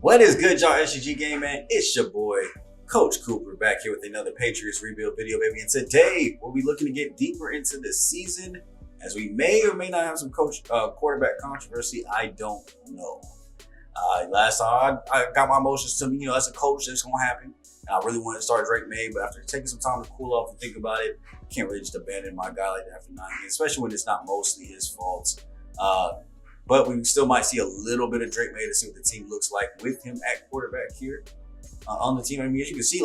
What is good, y'all? SG Game, man. It's your boy, Coach Cooper, back here with another Patriots rebuild video, baby. And today, we'll be looking to get deeper into the season, as we may or may not have some quarterback controversy. I don't know. Last time I got my emotions to me, as a coach, that's going to happen. And I really wanted to start Drake May, but after taking some time to cool off and think about it, can't really just abandon my guy like that after 9 games, especially when it's not mostly his fault. But we still might see a little bit of Drake May to see what the team looks like with him at quarterback here on the team. I mean, as you can see,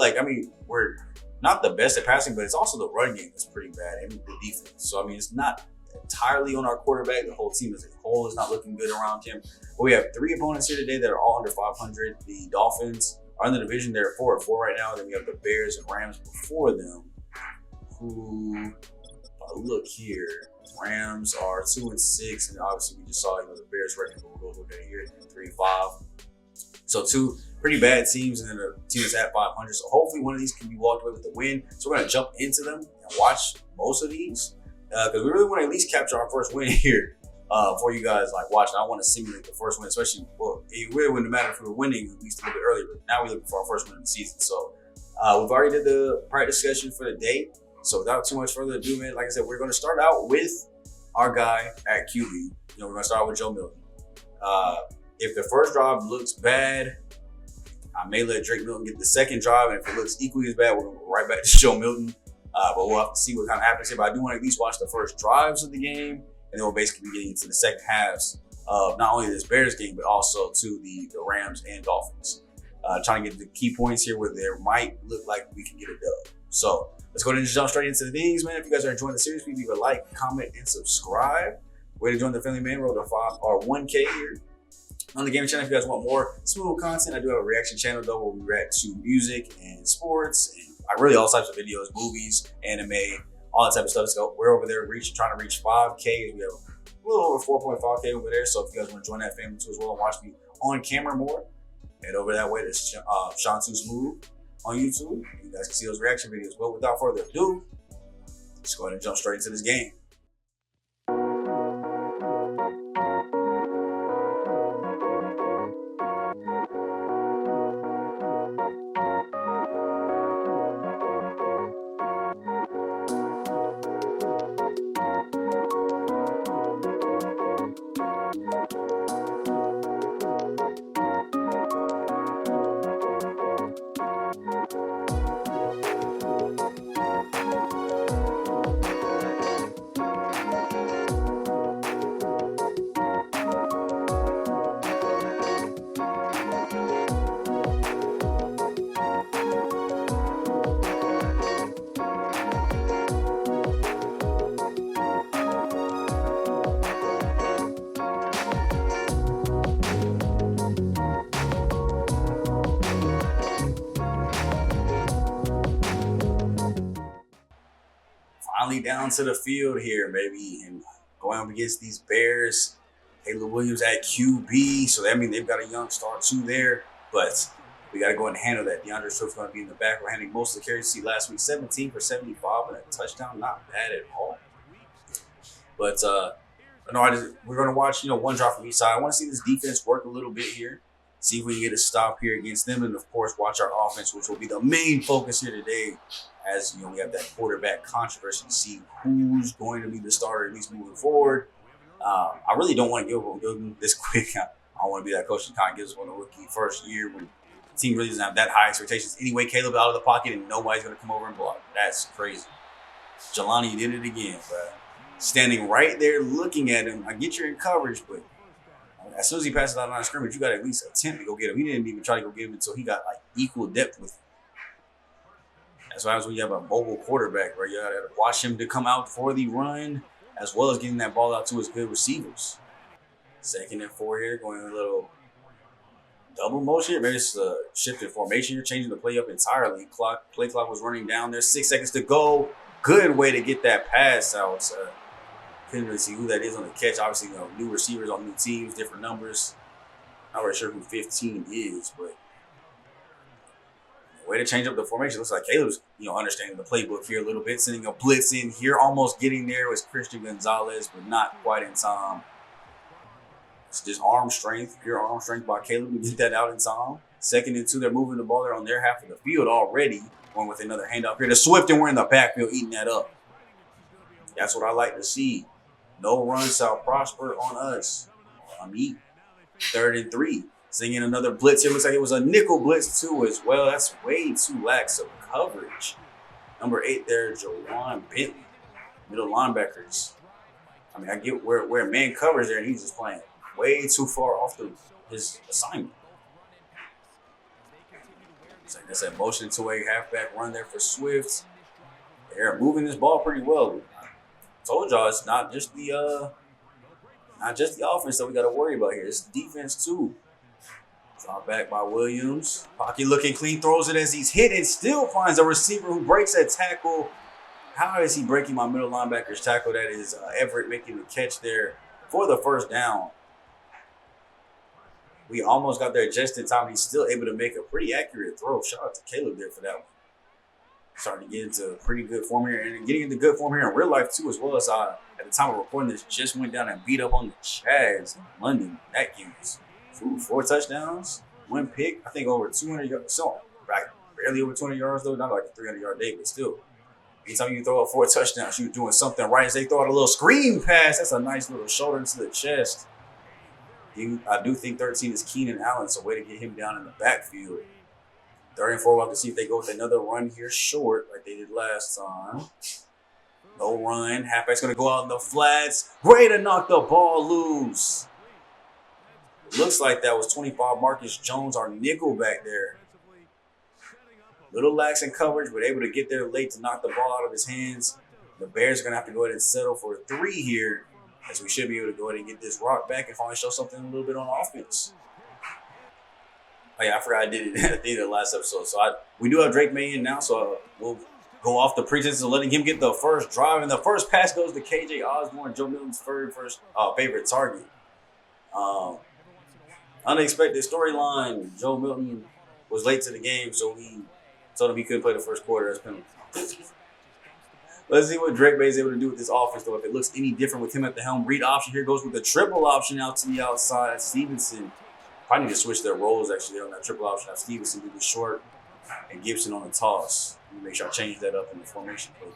we're not the best at passing, but it's also the run game that's pretty bad and the defense. So, I mean, it's not entirely on our quarterback. The whole team as a whole is not looking good around him. But we have 3 opponents here today that are all under 500. The Dolphins are in the division. They're 4-4 right now. Then we have the Bears and Rams before them, who, if I look here, Rams are 2-6, and obviously we just saw the Bears record. We'll look at it here, 3-5. So 2 pretty bad teams, and then a team that's at 500. So hopefully one of these can be walked away with a win. So we're gonna jump into them and watch most of these because we really want to at least capture our first win here for you guys watching. I want to simulate the first win, especially it really wouldn't matter if we were winning at least a little bit earlier. But now we're looking for our first win of the season. So we've already did the practice session for the day. So without too much further ado, man, like I said, we're going to start out with our guy at QB. We're going to start with Joe Milton. If the first drive looks bad, I may let Drake Milton get the second drive. And if it looks equally as bad, we're going to go right back to Joe Milton. But we'll have to see what kind of happens here. But I do want to at least watch the first drives of the game. And then we'll basically be getting into the second halves of not only this Bears game, but also to the Rams and Dolphins. Trying to get the key points here where there might look like we can get a dub. So let's go ahead and just jump straight into the things, man. If you guys are enjoying the series, please leave a like, comment, and subscribe. Way to join the Family Man Road to 1K here on the gaming channel. If you guys want more smooth content, I do have a reaction channel though where we react to music and sports and really all types of videos, movies, anime, all that type of stuff. So we're over there trying to reach 5K. We have a little over 4.5K over there. So if you guys want to join that family too as well and watch me on camera more, head over that way to Sean Too Smooth on YouTube. You guys can see those reaction videos. But without further ado, let's go ahead and jump straight into this game. Finally down to the field here, baby, and going up against these Bears. Caleb Williams at QB, so that means they've got a young star too there, but we got to go ahead and handle that. DeAndre Swift's going to be in the back. We're handling most of the carries. See last week, 17 for 75 and a touchdown. Not bad at all. But we're going to watch, one drop from each side. I want to see this defense work a little bit here. See if we can get a stop here against them, and of course, watch our offense, which will be the main focus here today. As we have that quarterback controversy to see who's going to be the starter, at least moving forward. I really don't want to give them this quick. I don't want to be that coach that kind of gives one a rookie first year when the team really doesn't have that high expectations. Anyway, Caleb out of the pocket and nobody's going to come over and block. That's crazy. Jelani, you did it again, bro. Standing right there looking at him. I get you're in coverage, but as soon as he passes out of line of scrimmage, you got to at least attempt to go get him. He didn't even try to go get him until he got equal depth with him. That's what happens when you have a mobile quarterback, where you got to watch him to come out for the run, as well as getting that ball out to his good receivers. 2nd and 4 here, going a little double motion. Maybe it's a shift in formation. You're changing the play up entirely. Play clock was running down. There's 6 seconds to go. Good way to get that pass out. Couldn't really see who that is on the catch. Obviously, new receivers on new teams, different numbers. Not really sure who 15 is, but way to change up the formation. Looks like Caleb's, understanding the playbook here a little bit, sending a blitz in here, almost getting there was Christian Gonzalez, but not quite in time. It's just arm strength, pure arm strength by Caleb to get that out in time. 2nd and 2, they're moving the ball there on their half of the field already. Going with another handoff here to Swift, and we're in the backfield eating that up. That's what I like to see. No run shall prosper on us. On me. 3rd and 3. Singing another blitz here. Looks like it was a nickel blitz too as well. That's way too lax of coverage. Number 8 there, Jawan Bentley. Middle linebackers. I mean, I get where man covers there, and he's just playing way too far off his assignment. It's like that's that motion two-way halfback run there for Swift. They're moving this ball pretty well. I told y'all it's not just the offense that we got to worry about here. It's the defense too. Drop back by Williams. Pocket looking clean, throws it as he's hit and still finds a receiver who breaks that tackle. How is he breaking my middle linebacker's tackle? That is Everett making the catch there for the first down. We almost got there just in time. He's still able to make a pretty accurate throw. Shout out to Caleb there for that one. Starting to get into pretty good form here, and getting into good form here in real life too, as well as at the time of recording this, just went down and beat up on the Chads in London. That game was 4 touchdowns, 1 pick. I think over 200 yards. So barely over 200 yards though, not like a 300-yard day, but still. Anytime you throw up 4 touchdowns, you're doing something right. As they throw out a little screen pass, that's a nice little shoulder into the chest. I do think 13 is Keenan Allen, so way to get him down in the backfield. 3rd and 4, we'll have to see if they go with another run here short like they did last time. No run. Halfback's going to go out in the flats. Way to knock the ball loose. It looks like that was 25 Marcus Jones, our nickel back there. Little lax in coverage, but able to get there late to knock the ball out of his hands. The Bears are going to have to go ahead and settle for a 3 here, as we should be able to go ahead and get this rock back and finally show something a little bit on offense. Oh yeah, I forgot I did it at the end of the last episode. So we do have Drake May in now, so we'll go off the pretense of letting him get the first drive. And the first pass goes to KJ Osborne, Joe Milton's first favorite target. Unexpected storyline. Joe Milton was late to the game, so we told him he couldn't play the first quarter as penalty. Let's see what Drake May is able to do with this offense, though. If it looks any different with him at the helm. Read option here goes with the triple option out to the outside. Stevenson. Probably need to switch their roles, actually, on that triple option. Have Stevenson do the short and Gibson on the toss. Let me make sure I change that up in the formation play.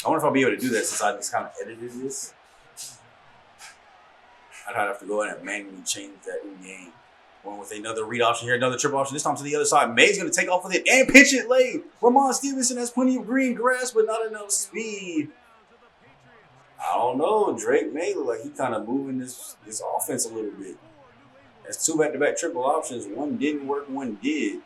I wonder if I'll be able to do that since I just kind of edited this. I'd have to go in and manually change that in game. Going with another read option here, another triple option, this time to the other side. May's going to take off with it and pitch it late. Ramon Stevenson has plenty of green grass, but not enough speed. I don't know. Drake May look like he kind of moving this offense a little bit. That's 2 back-to-back triple options. 1 didn't work, 1 did.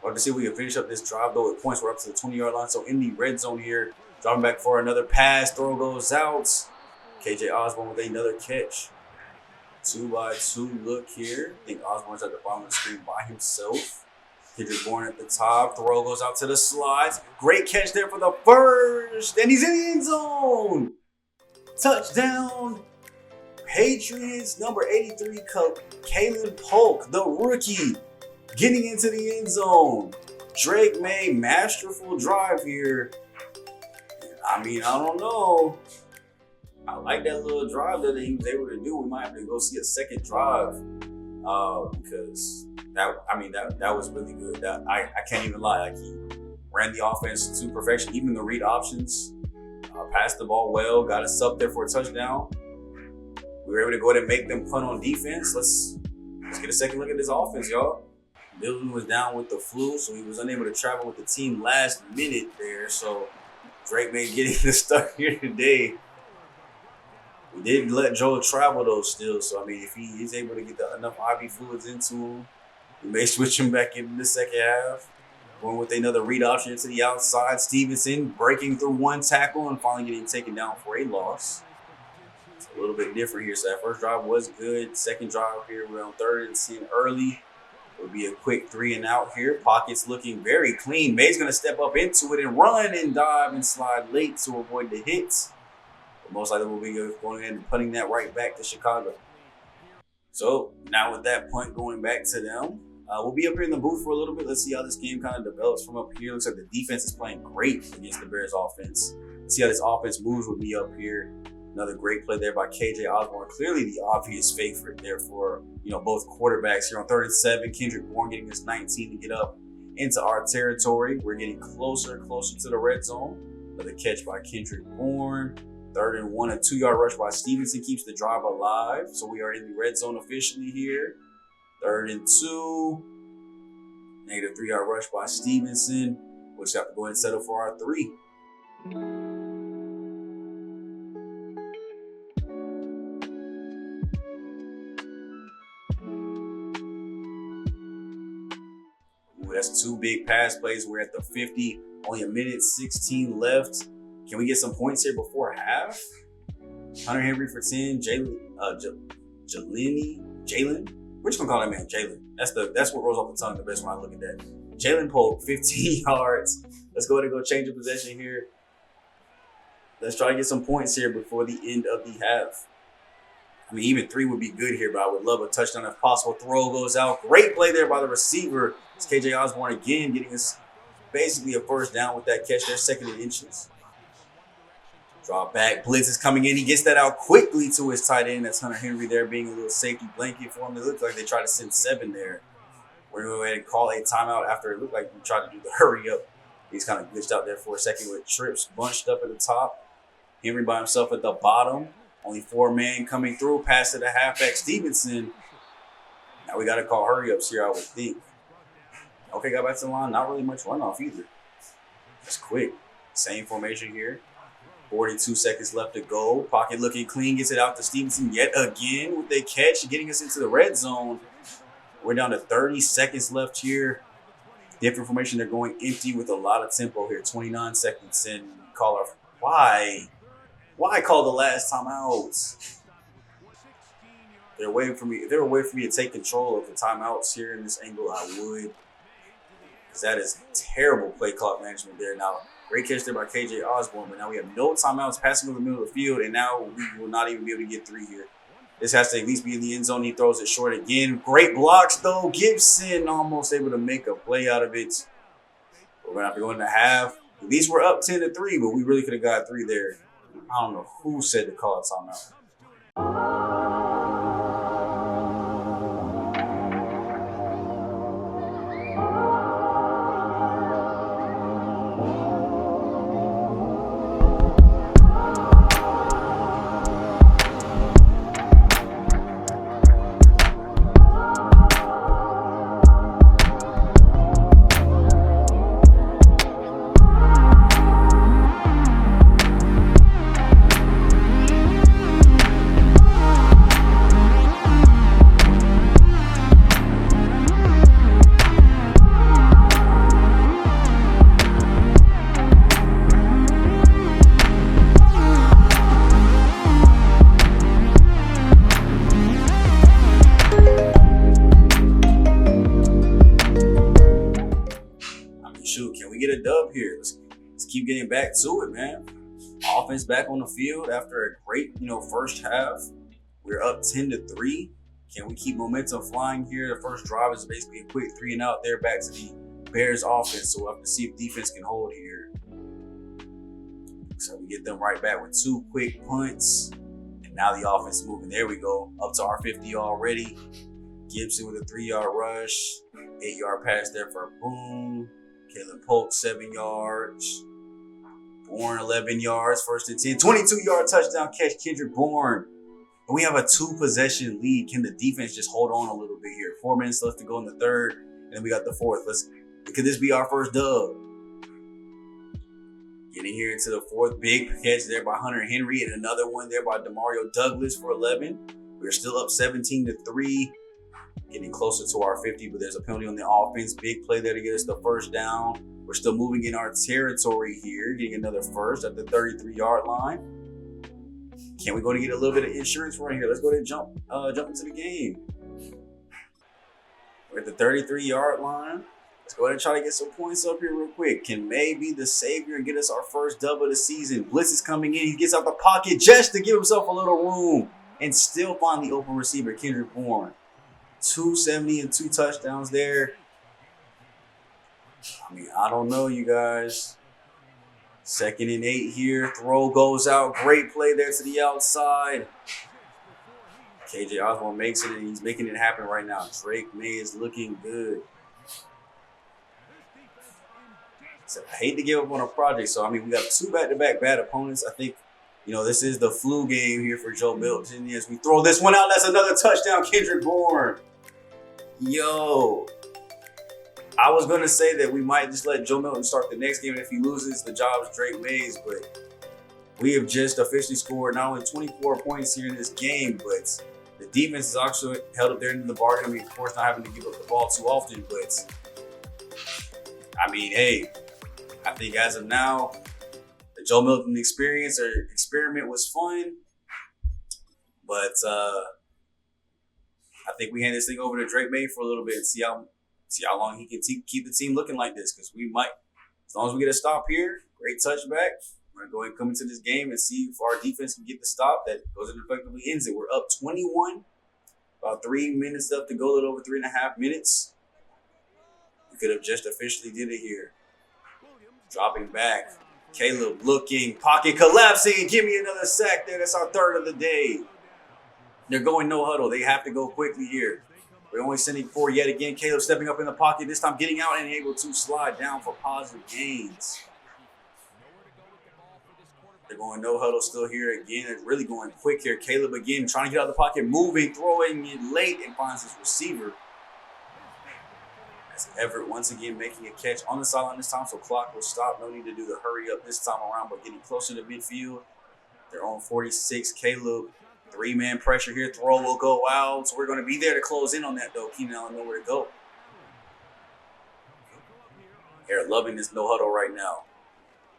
We'll have to see if we can finish up this drive, though, with points. We're up to the 20-yard line, so in the red zone here. Dropping back for another pass. Throw goes out. KJ Osborne with another catch. 2-by-2 look here. I think Osborne's at the bottom of the screen by himself. Kendrick Bourne at the top. Throw goes out to the slides. Great catch there for the first. And he's in the end zone. Touchdown. Patriots, number 83, Caleb Polk, the rookie, getting into the end zone. Drake May, masterful drive here. I mean, I don't know. I like that little drive that he was able to do. We might have to go see a second drive because that was really good. I can't even lie. Like, he ran the offense to perfection, even the read options. Passed the ball well, got us up there for a touchdown. We were able to go ahead and make them punt on defense. Let's get a second look at this offense, y'all. Milton was down with the flu, so he was unable to travel with the team last minute there. So Drake May getting the start here today. We did let Joe travel, though, still. So, I mean, if he is able to get enough IV fluids into him, we may switch him back into the second half. Going with another read option to the outside. Stevenson breaking through 1 tackle and finally getting taken down for a loss. It's a little bit different here. So that first drive was good. Second drive here, we're on 3rd and 10 early. It'll be a quick 3 and out here. Pockets looking very clean. May's going to step up into it and run and dive and slide late to avoid the hits. But most likely we'll be going in and putting that right back to Chicago. So now with that punt going back to them, we'll be up here in the booth for a little bit. Let's see how this game kind of develops from up here. Looks like the defense is playing great against the Bears offense. Let's see how this offense moves with me up here. Another great play there by KJ Osborne. Clearly the obvious favorite there for, both quarterbacks here on 3rd and 7. Kendrick Bourne getting us 19 to get up into our territory. We're getting closer and closer to the red zone. Another catch by Kendrick Bourne. 3rd and 1, a 2-yard rush by Stevenson keeps the drive alive. So we are in the red zone officially here. 3rd and 2. Negative 3-yard rush by Stevenson. We'll just have to go ahead and settle for our 3. Ooh, that's 2 big pass plays. We're at the 50. Only a minute 16 left. Can we get some points here before half? Hunter Henry for 10. Jalen. We're just gonna call that man Jalen. That's what rolls off the tongue the best when I look at that. Jalen Polk, 15 yards. Let's go ahead and go change of possession here. Let's try to get some points here before the end of the half. I mean, even 3 would be good here, but I would love a touchdown if possible. Throw goes out. Great play there by the receiver. It's KJ Osborne again getting us basically a first down with that catch there, 2nd and inches. Draw back. Blitz is coming in. He gets that out quickly to his tight end. That's Hunter Henry there being a little safety blanket for him. It looks like they tried to send 7 there. We're going to go ahead and call a timeout after it looked like we tried to do the hurry up. He's kind of glitched out there for a second with trips bunched up at the top. Henry by himself at the bottom. Only 4 men coming through. Pass to the halfback Stevenson. Now we got to call hurry ups here, I would think. Okay, got back to the line. Not really much runoff either. That's quick. Same formation here. 42 seconds left to go. Pocket looking clean. Gets it out to Stevenson yet again with a catch, getting us into the red zone. We're down to 30 seconds left here. Different formation. They're going empty with a lot of tempo here. 29 seconds in. Caller, why? Why call the last timeouts? They're waiting for me. If they were waiting for me to take control of the timeouts here in this angle, I would. Because that is terrible play clock management there. Now, great catch there by KJ Osborne, but now we have no timeouts passing over the middle of the field, and now we will not even be able to get 3 here. This has to at least be in the end zone. He throws it short again. Great blocks, though. Gibson almost able to make a play out of it. We're going to have to go into half. At least we're up 10-3, but we really could have got 3 there. I don't know who said to call a timeout. Get a dub here. Let's keep getting back to it, man. Offense back on the field after a great, first half. We're up 10-3. Can we keep momentum flying here? The first drive is basically a quick 3 and out there back to the Bears offense. So we'll have to see if defense can hold here. So we get them right back with 2 quick punts. And now the offense is moving. There we go. Up to our 50 already. Gibson with a 3-yard rush. 8-yard pass there for a boom. Jalen Polk, 7 yards. Bourne, 11 yards. 1st and 10. 22-yard touchdown catch, Kendrick Bourne. And we have a 2-possession lead. Can the defense just hold on a little bit here? 4 minutes left to go in the 3rd. And then we got the 4th. Could this be our first dub? Getting here into the 4th. Big catch there by Hunter Henry. And another one there by Demario Douglas for 11. We're still up 17-3. Getting closer to our 50, but there's a penalty on the offense. Big play there to get us the first down. We're still moving in our territory here, getting another first at the 33-yard line. Can we go to get a little bit of insurance right here? Let's go ahead and jump into the game. We're at the 33-yard line. Let's go ahead and try to get some points up here real quick. Can May be the savior and get us our first dub of the season? Blitz is coming in. He gets out the pocket just to give himself a little room and still find the open receiver, Kendrick Bourne. 270 and 2 touchdowns there. I mean, I don't know, you guys. 2nd and 8 here. Throw goes out. Great play there to the outside. KJ Osborne makes it, and he's making it happen right now. Drake May is looking good. So I hate to give up on a project. So, I mean, we got 2 back-to-back bad opponents. I think, you know, this is the flu game here for Joe Milton. As we throw this one out, that's another touchdown, Kendrick Bourne. Yo. I was going to say that we might just let Joe Milton start the next game. And if he loses, the job is Drake May's. But we have just officially scored not only 24 points here in this game, but the defense has actually held up their end of the bargain. I mean, of course, not having to give up the ball too often. But, I mean, hey, I think as of now, the Joe Milton experience or experiment was fun. But I think we hand this thing over to Drake May for a little bit and see how long he can keep the team looking like this. Because we might, as long as we get a stop here, great touchback. We're going to go ahead and come into this game and see if our defense can get the stop that goes and effectively ends it. We're up 21. About 3 minutes left to go, a little over 3.5 minutes. We could have just officially did it here. Dropping back. Caleb looking, pocket collapsing. Give me another sack there. That's our 3rd of the day. They're going no huddle. They have to go quickly here. We're only sending 4 yet again. Caleb stepping up in the pocket, this time getting out and able to slide down for positive gains. They're going no huddle still here again. It's really going quick here. Caleb again trying to get out of the pocket, moving, throwing it late and finds his receiver. As Everett once again making a catch on the sideline this time, so clock will stop. No need to do the hurry up this time around, but getting closer to midfield. They're on 46. Caleb, 3-man pressure here. Throw will go out. So we're going to be there to close in on that, though. Keenan Allen nowhere to go. They're loving this no huddle right now.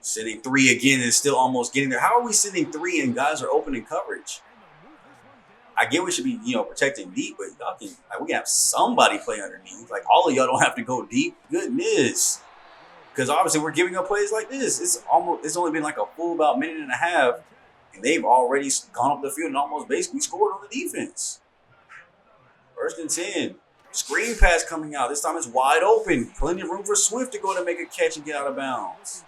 Sending 3 again and still almost getting there. How are we sending 3 and guys are open in coverage? I get we should be, protecting deep, but y'all can, we can have somebody play underneath. Like, all of y'all don't have to go deep. Goodness. Because obviously we're giving up plays like this. It's only been like a full about minute and a half, and they've already gone up the field and almost basically scored on the defense. 1st and 10. Screen pass coming out. This time it's wide open. Plenty of room for Swift to go to make a catch and get out of bounds.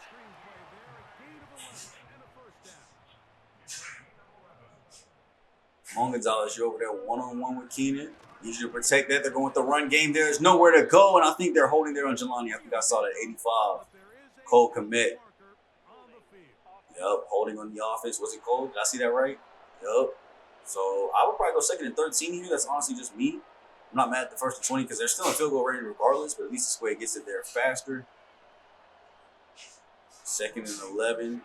Mon Gonzalez, you're over there one-on-one with Keenan. Need you to protect that. They're going with the run game. There's nowhere to go, and I think they're holding there on Jelani. I think I saw that 85. Cole Kmet. Yep, holding on the offense. Was it Cole? Did I see that right? Yep. So I would probably go 2nd and 13 here. That's honestly just me. I'm not mad at the 1st and 20 because they're still in field goal range regardless, but at least this way it gets it there faster. 2nd and 11.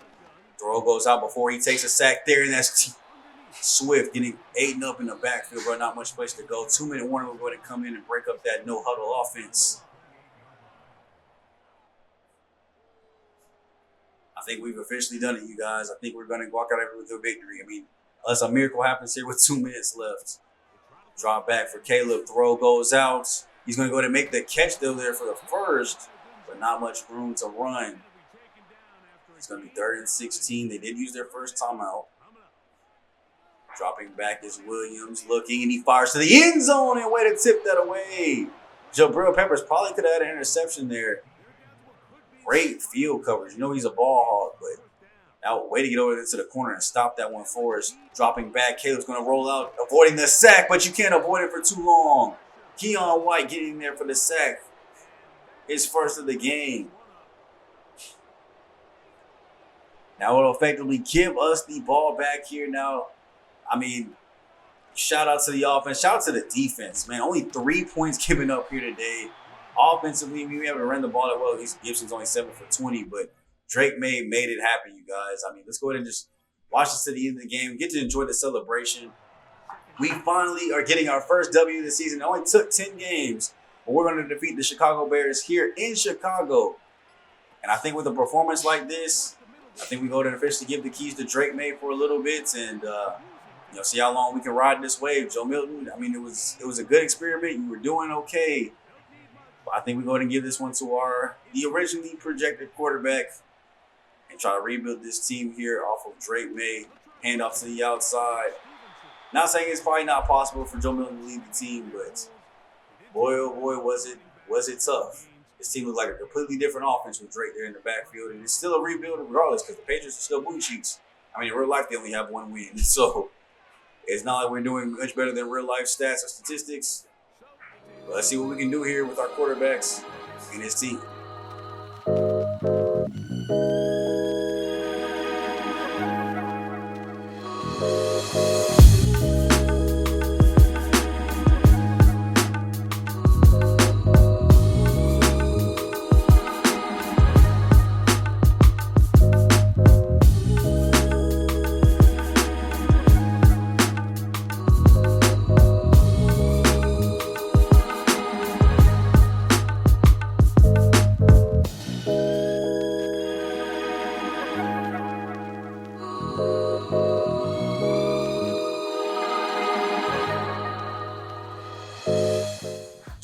Throw goes out before he takes a sack there, and that's Swift getting eaten up in the backfield, but not much place to go. 2-minute warning will go ahead and come in and break up that no-huddle offense. I think we've officially done it, you guys. I think we're going to walk out with a victory. I mean, unless a miracle happens here with 2 minutes left. Drop back for Caleb. Throw goes out. He's going to go ahead and make the catch, though, there for the 1st, but not much room to run. It's going to be 3rd and 16. They did use their first timeout. Dropping back is Williams, looking, and he fires to the end zone and way to tip that away. Jabril Peppers probably could have had an interception there. Great field coverage. He's a ball hog, but now way to get over there to the corner and stop that one for us. Dropping back, Caleb's going to roll out, avoiding the sack, but you can't avoid it for too long. Keon White getting there for the sack. His 1st of the game. Now it'll effectively give us the ball back here now. I mean, shout out to the offense. Shout out to the defense, man. Only 3 points given up here today. Offensively, we haven't run the ball that well. At least Gibson's only 7 for 20, but Drake May made it happen, you guys. I mean, let's go ahead and just watch this to the end of the game. Get to enjoy the celebration. We finally are getting our first W of the season. It only took 10 games, but we're going to defeat the Chicago Bears here in Chicago. And I think with a performance like this, I think we go to officially give the keys to Drake May for a little bit and see how long we can ride this wave. Joe Milton, I mean, it was a good experiment. You were doing okay. But I think we go ahead and give this one to the originally projected quarterback and try to rebuild this team here off of Drake May. Hand off to the outside. Not saying it's probably not possible for Joe Milton to lead the team, but boy, oh boy, was it tough. This team looks like a completely different offense with Drake there in the backfield, and it's still a rebuild regardless because the Patriots are still booty cheeks. I mean, in real life, they only have one win, so it's not like we're doing much better than real life stats or statistics. But let's see what we can do here with our quarterbacks and his team.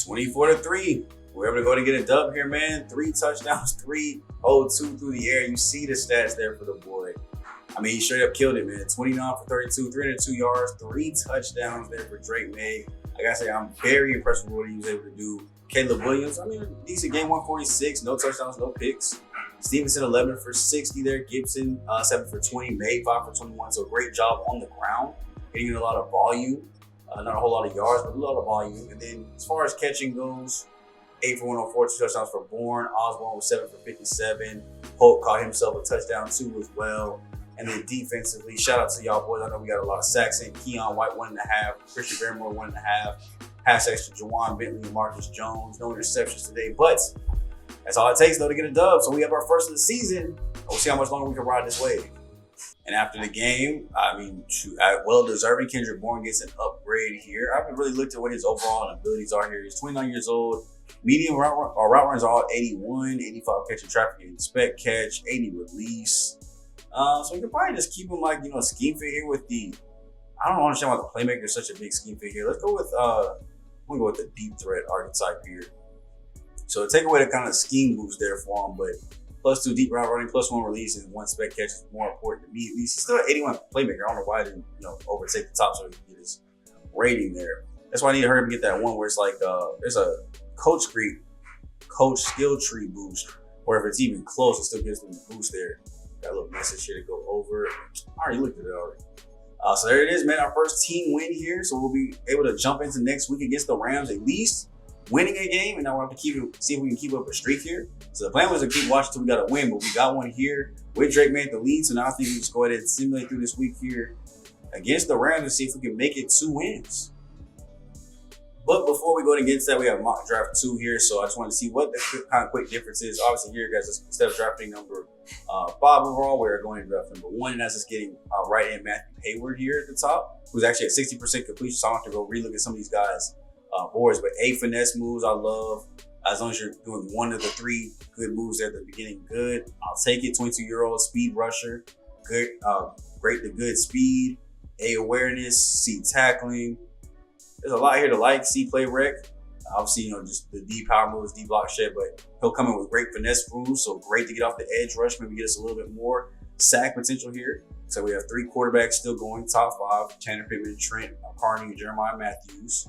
24-3. We're able to go to get a dub here, man. 3 touchdowns, 302 through the air. You see the stats there for the boy. I mean, he straight up killed it, man. 29 for 32, 302 yards, 3 touchdowns there for Drake May. I gotta say, I'm very impressed with what he was able to do. Caleb Williams, I mean, decent game, 146, no touchdowns, no picks. Stevenson, 11 for 60 there. Gibson, 7 for 20. May, 5 for 21. So great job on the ground, getting in a lot of volume. Not a whole lot of yards, but a lot of volume. And then as far as catching goes, 8 for 104, 2 touchdowns for Bourne. Osborne was 7 for 57. Polk caught himself a touchdown too as well. And then defensively, shout out to y'all boys. I know we got a lot of sacks in. Keon White, 1.5. Christian Barrymore, 1.5. Pass sacks to Jawan Bentley and Marcus Jones. No interceptions today, but that's all it takes though to get a dub. So we have our first of the season. We'll see how much longer we can ride this wave. And after the game, I mean, well deserving. Kendrick Bourne gets an upgrade here. I haven't really looked at what his overall abilities are here. He's 29 years old. Medium route runs are all 81, 85 catching traffic and spec catch, 80 release. So we can probably just keep him like, a scheme fit here with the, I don't understand why the playmaker is such a big scheme fit here. Let's go with, I'm gonna go with the deep threat archetype here. So take away the kind of scheme boost there for him, but +2 deep route running, +1 release, and 1 spec catch is more important to me. At least he's still an 81 playmaker. I don't know why I didn't, overtake the top so he can get his rating there. That's why I need to hurry up and get that one where it's like there's a coach skill tree boost, or if it's even close, it still gives them a boost there. Got a little message here to go over. I already looked at it already. So there it is, man. Our first team win here, so we'll be able to jump into next week against the Rams at least, winning a game, and now we'll have to see if we can keep up a streak here. So the plan was to keep watching till we got a win, but we got one here with Drake May at the lead. So now I think we just go ahead and simulate through this week here against the Rams and see if we can make it 2 wins. But before we go against that, we have mock draft 2 here. So I just want to see what the kind of quick difference is. Obviously here, guys, instead of drafting number 5 overall, we're going to draft number 1, and that's just getting right in Matthew Hayward here at the top, who's actually at 60% completion. So I don't have to go relook at some of these guys' boards. But 8 finesse moves I love. As long as you're doing one of the 3 good moves there at the beginning, good. I'll take it. 22-year-old speed rusher, good, great to good speed, A awareness, C tackling. There's a lot here to like. C play rec. Obviously, just the D power moves, D block shit, but he'll come in with great finesse moves. So great to get off the edge rush, maybe get us a little bit more sack potential here. So we have 3 quarterbacks still going top 5: Tanner Pittman, Trent Carney, and Jeremiah Matthews.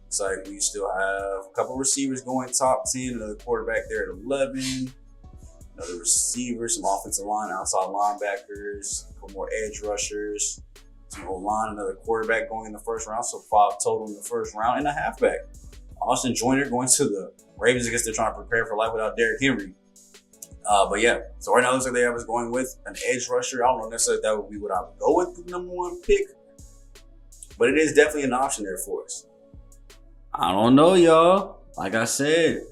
Looks like we still have a couple receivers going top 10, another quarterback there at 11, another receiver, some offensive line, outside linebackers, a couple more edge rushers, some O-line, another quarterback going in the first round, so 5 total in the first round, and a halfback. Austin Joyner going to the Ravens. I guess they're trying to prepare for life without Derrick Henry. But yeah, so right now it looks like they have us going with an edge rusher. I don't know necessarily if that would be what I would go with the number 1 pick, but it is definitely an option there for us. I don't know, y'all. Like I said,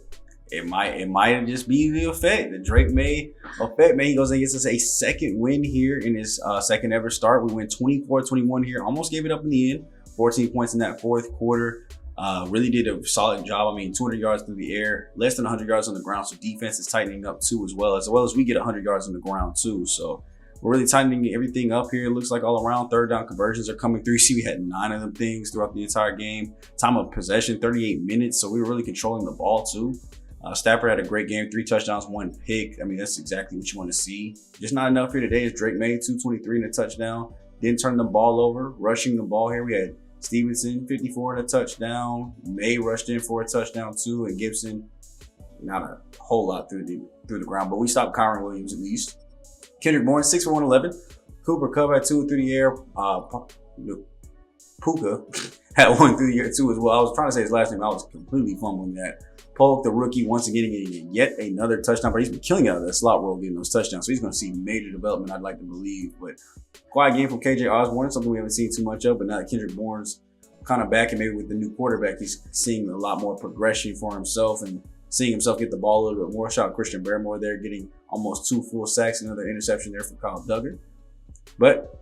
it might just be the effect, the Drake May effect. Man, he goes and gets us a second win here in his second ever start. We went 24-21 here. Almost gave it up in the end. 14 points in that 4th quarter. Really did a solid job. I mean, 200 yards through the air, less than 100 yards on the ground. So defense is tightening up too, as well as we get 100 yards on the ground too. So we're really tightening everything up here. It looks like all around 3rd down conversions are coming through. See, we had 9 of them things throughout the entire game. Time of possession, 38 minutes. So we were really controlling the ball too. Stafford had a great game, 3 touchdowns, 1 pick. I mean, that's exactly what you want to see. Just not enough here today. Is Drake May 223 and a touchdown. Didn't turn the ball over. Rushing the ball here, we had Stevenson 54 and a touchdown. May rushed in for a touchdown too, and Gibson not a whole lot through the ground, but we stopped Kyron Williams at least. Kendrick Bourne, 6 for 111. Cooper Kupp had 2 through the air. Puka had 1 through the air too as well. I was trying to say his last name. I was completely fumbling that. Polk, the rookie, once again getting yet another touchdown, but he's been killing out of that slot role getting those touchdowns. So he's going to see major development, I'd like to believe. But quiet game from KJ Osborne, something we haven't seen too much of. But now that Kendrick Bourne's kind of back, and maybe with the new quarterback, he's seeing a lot more progression for himself and seeing himself get the ball a little bit more. Shout out Christian Barrymore there, getting almost 2 full sacks, another interception there for Kyle Duggar. But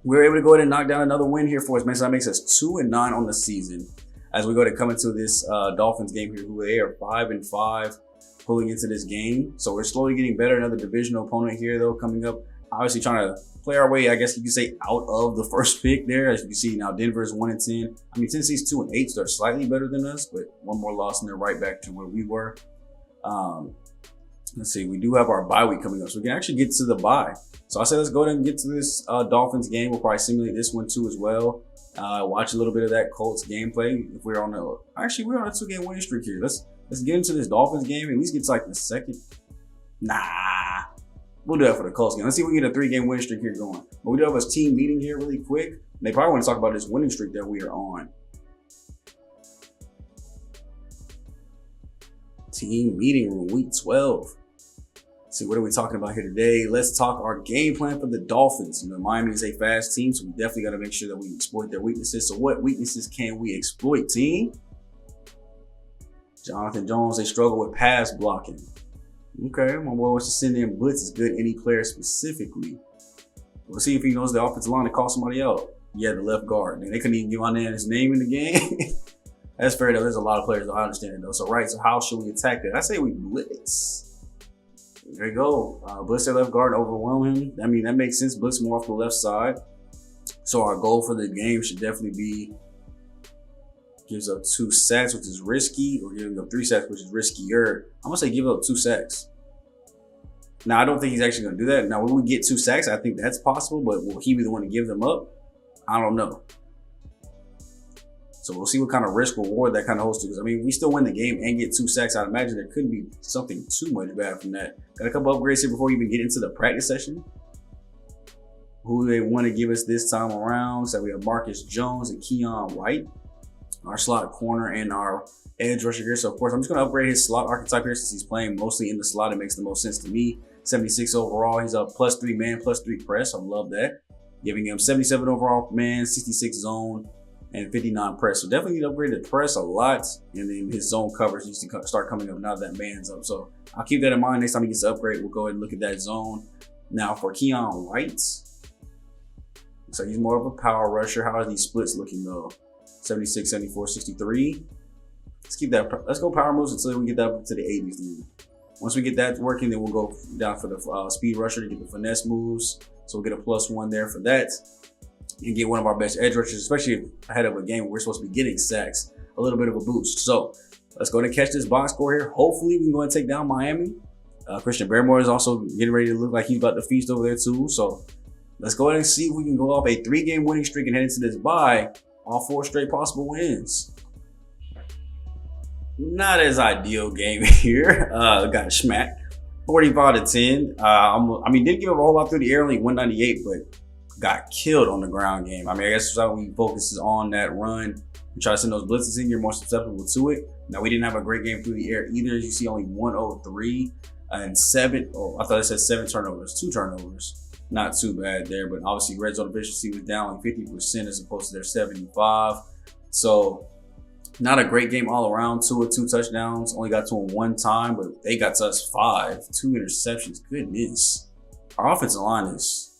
we were able to go ahead and knock down another win here for us, man. So that makes us 2-9 on the season as we go to come into this Dolphins game here, who they are 5-5 pulling into this game. So we're slowly getting better. Another divisional opponent here, though, coming up. Obviously trying to play our way, I guess you could say, out of the first pick there. As you can see now, Denver is 1-10. I mean, Tennessee's 2-8, so they're slightly better than us, but one more loss and they're right back to where we were. Let's see, we do have our bye week coming up, so we can actually get to the bye. So I said, let's go ahead and get to this Dolphins game. We'll probably simulate this one too as well. Watch a little bit of that Colts gameplay. If we're on we're on a 2-game winning streak here. Let's get into this Dolphins game. At least get to like the second. Nah, we'll do that for the Colts game. Let's see if we can get a 3-game winning streak here going. But we do have a team meeting here really quick. They probably want to talk about this winning streak that we are on. Team meeting room, week 12. Let's see, what are we talking about here today? Let's talk our game plan for the Dolphins. You know, Miami is a fast team, so we definitely got to make sure that we exploit their weaknesses. So what weaknesses can we exploit, team? Jonathan Jones, they struggle with pass blocking. Okay, my boy wants to send in blitzes. Good, any player specifically. We'll see if he knows the offensive line to call somebody out. Yeah, the left guard. And they couldn't even give my man his name in the game. That's fair though. There's a lot of players that I understand it though. So right, so how should we attack that? I say we blitz. There you go. Blitz their left guard, overwhelm him. I mean, that makes sense. Blitz more off the left side. So our goal for the game should definitely be gives up 2 sacks, which is risky, or giving up 3 sacks, which is riskier. I'm gonna say give up 2 sacks. Now, I don't think he's actually gonna do that. Now, when we get 2 sacks, I think that's possible, but will he be the one to give them up? I don't know. So we'll see what kind of risk reward that kind of holds to. Because I mean, we still win the game and get 2 sacks. I'd imagine there couldn't be something too much bad from that. Got a couple upgrades here before we even get into the practice session. Who they want to give us this time around? So we have Marcus Jones and Keon White, our slot corner and our edge rusher here. So of course, I'm just going to upgrade his slot archetype here since he's playing mostly in the slot. It makes the most sense to me. 76 overall. He's a +3 man, +3 press. I love that. Giving him 77 overall man, 66 zone, and 59 press. So definitely need to upgrade the press a lot. And then his zone coverage needs to start coming up now that man's up. So I'll keep that in mind. Next time he gets to upgrade, we'll go ahead and look at that zone. Now for Keon White. So he's more of a power rusher. How are these splits looking though? 76, 74, 63. Let's keep that. Let's go power moves until we get that up to the 80s. Then. Once we get that working, then we'll go down for the speed rusher to get the finesse moves. So we'll get a +1 there for that. And get one of our best edge rushers, especially ahead of a game where we're supposed to be getting sacks, a little bit of a boost. So let's go ahead and catch this box score here. Hopefully we can go and take down Miami. Christian Barrymore is also getting ready to look like he's about to feast over there too. So let's go ahead and see if we can go off a 3-game winning streak and head into this bye. All 4 straight possible wins. Not as ideal game here. Got smacked 45-10. I mean, didn't give up a whole lot through the air, only 198, but got killed on the ground game. I mean, I guess that's how we focus on that run. We try to send those blitzes in, you're more susceptible to it. Now, we didn't have a great game through the air either. As you see, only 103 and 7. Oh, I thought it said 7 turnovers, 2 turnovers. Not too bad there, but obviously red zone efficiency was down like 50% as opposed to their 75. So not a great game all around. 2 touchdowns, only got to him 1 time, but they got to us 5. 2 interceptions. Goodness, our offensive line is.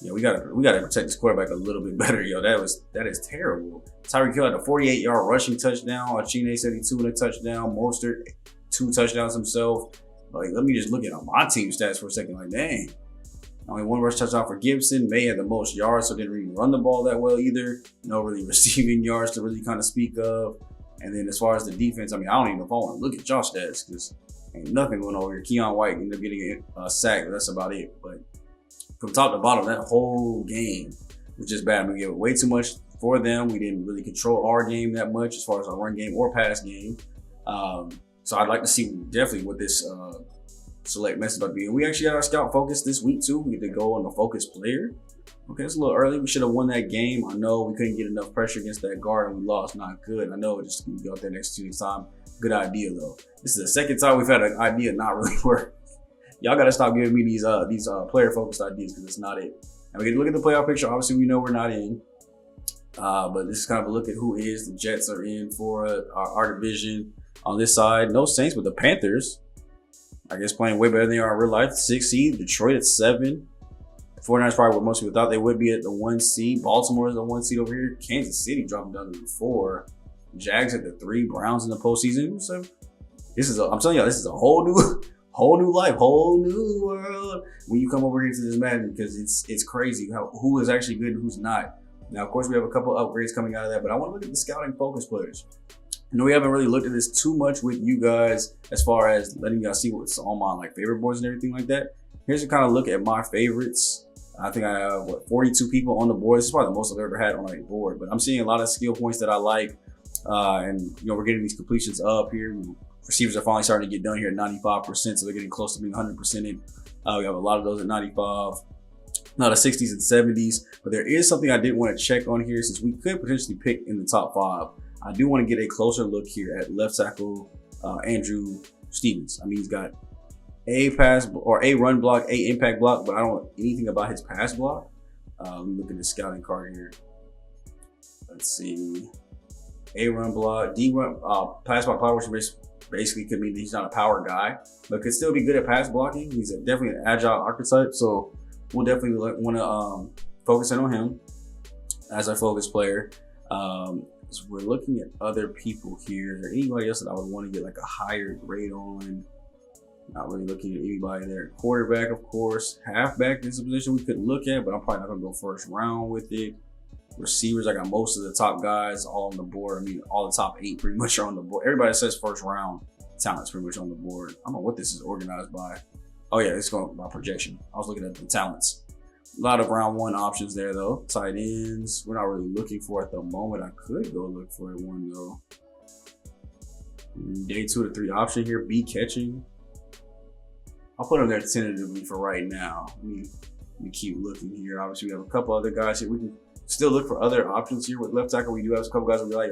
Yeah, we gotta protect this quarterback a little bit better, yo. That is terrible. Tyreek Hill had a 48-yard rushing touchdown. Archine 72 in a touchdown. Mostert 2 touchdowns himself. Like, let me just look at my team stats for a second. Like, dang. Only 1 rush touchdown for Gibson. May had the most yards, so didn't really run the ball that well either. No really receiving yards to really kind of speak of. And then as far as the defense, I mean, I don't even know if I want to look at y'all stats because ain't nothing going over here. Keon White ended up getting a sack, but that's about it. But from top to bottom, that whole game was just bad. We gave way too much for them. We didn't really control our game that much as far as our run game or pass game. So I'd like to see definitely what this select mess is about to be. And we actually got our scout focus this week too. We get to go on the focus player. Okay, it's a little early. We should have won that game. I know we couldn't get enough pressure against that guard and we lost. Not good. I know, just to go out there next 2 weeks time. Good idea though. This is the second time we've had an idea not really work. Y'all gotta stop giving me these player focused ideas because it's not it. And we get to look at the playoff picture. Obviously, we know we're not in. But this is kind of a look at who is. The Jets are in for our division. On this side, no Saints, but the Panthers, I guess, playing way better than they are in real life. 6 seed. Detroit at 7. 49ers probably what most people thought they would be at the 1 seed. Baltimore is the 1 seed over here. Kansas City dropping down to the 4. Jags at the 3. Browns in the postseason. So I'm telling you, this is a whole new life, whole new world when you come over here to this Madden, because it's crazy who is actually good and who's not. Now, of course, we have a couple upgrades coming out of that, but I want to look at the scouting focus players. I know we haven't really looked at this too much with you guys as far as letting y'all see what's on my favorite boards and everything like that. Here's a kind of look at my favorites. I think I have 42 people on the board. This is probably the most I've ever had on a board, but I'm seeing a lot of skill points that I like. And we're getting these completions up here. Receivers are finally starting to get done here at 95%, so they're getting close to being 100% in. We have a lot of those at 95, not the 60s and 70s. But there is something I did want to check on here, since we could potentially pick in the top 5. I do want to get a closer look here at left tackle Andrew Stevens. I mean, he's got a pass or a run block, a impact block, but I don't know anything about his pass block. Let me look at the scouting card here. Let's see. A run block, D run, pass block power, which basically could mean that he's not a power guy, but could still be good at pass blocking. He's definitely an agile archetype, so we'll definitely want to focus in on him as our focus player. So we're looking at other people here. Is there anybody else that I would want to get a higher grade on? Not really looking at anybody there. Quarterback, of course. Halfback is a position we could look at, but I'm probably not going to go first round with it. Receivers, I got most of the top guys all on the board. I mean, all the top 8 pretty much are on the board. Everybody says first round talent's pretty much on the board. I don't know what this is organized by. Oh yeah, it's going by projection. I was looking at the talents. A lot of round 1 options there though. Tight ends, we're not really looking for at the moment. I could go look for one though. Day 2 to 3 option here, B catching. I'll put them there tentatively for right now. Let me keep looking here. Obviously, we have a couple other guys here. We can still look for other options here with left tackle. We do have a couple guys we like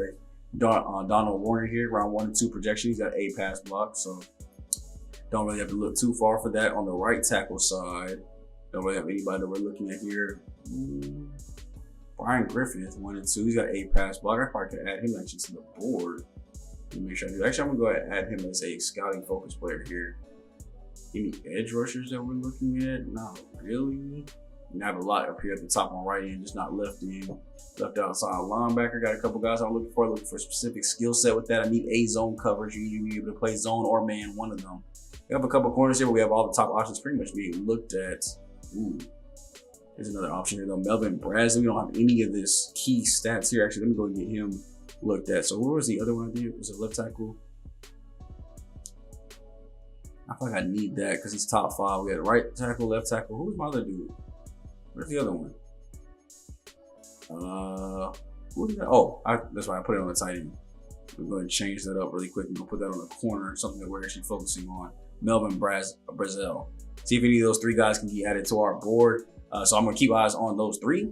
Donald Warner here, round 1 and 2 projection. He's got a pass block, so don't really have to look too far for that. On the right tackle side, don't really have anybody that we're looking at here. Brian Griffith, 1 and 2. He's got a pass block. I probably could add him actually to the board. Let me make sure I do. Actually, I'm gonna go ahead and add him as a scouting focus player here. Any edge rushers that we're looking at? Not really. We have a lot up here at the top on right end, just not left in. Left outside linebacker. Got a couple guys I'm looking for a specific skill set with that. I need a zone coverage. You need to be able to play zone or man, one of them. We have a couple corners here where we have all the top options pretty much being looked at. Ooh. There's another option here though. Melvin Brasley. We don't have any of this key stats here. Actually, let me go and get him looked at. So where was the other one I did? Was it left tackle? I feel like I need that because he's top 5. We had right tackle, left tackle. Who was my other dude? Where's the other one? Who did that? Oh, that's why I put it on the tight end. We'll go ahead and change that up really quick. We'll put that on the corner, something that we're actually focusing on. Melvin Brazel. See if any of those 3 guys can be added to our board. So I'm going to keep eyes on those 3.